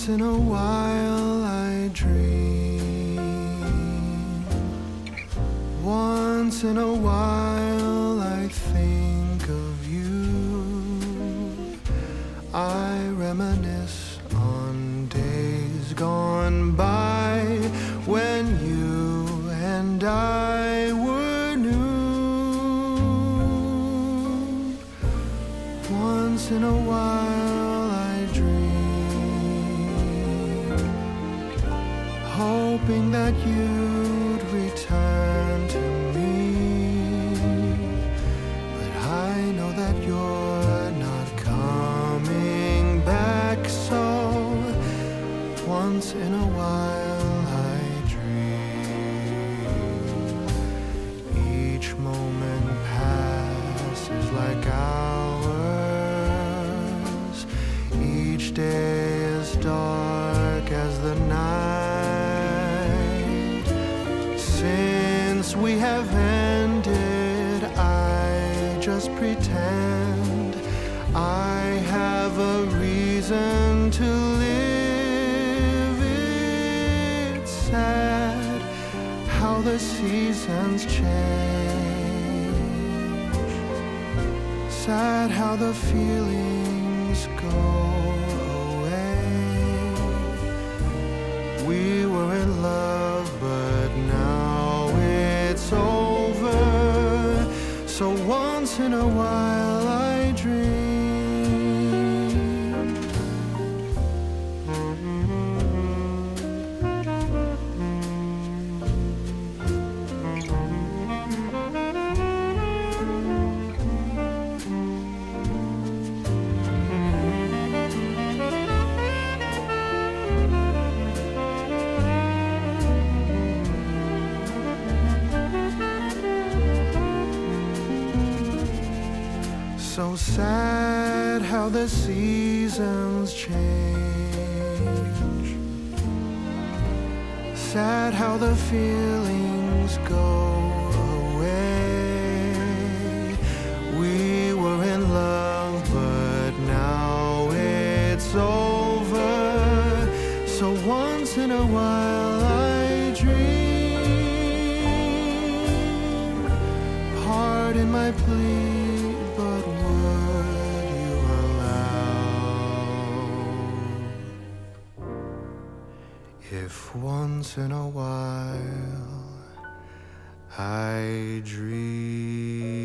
Once in a while I dream. Once in a while I think of you. I reminisce on days gone by when you and I were new. Once in a while I dream, hoping that you'd return to me, but I know that you're not coming back, so once in a while I dream. Each moment passes like hours. Each day is dark as the night. Since we have ended, I just pretend I have a reason to live. It's sad how the seasons change, sad how the feelings go away. We were in love, but now it's over. So once in a while I dream. So sad how the seasons change, sad how the feelings go away. We were in love, but now it's over. So once in a while I dream. Pardon my plea, but would you allow if once in a while I dream?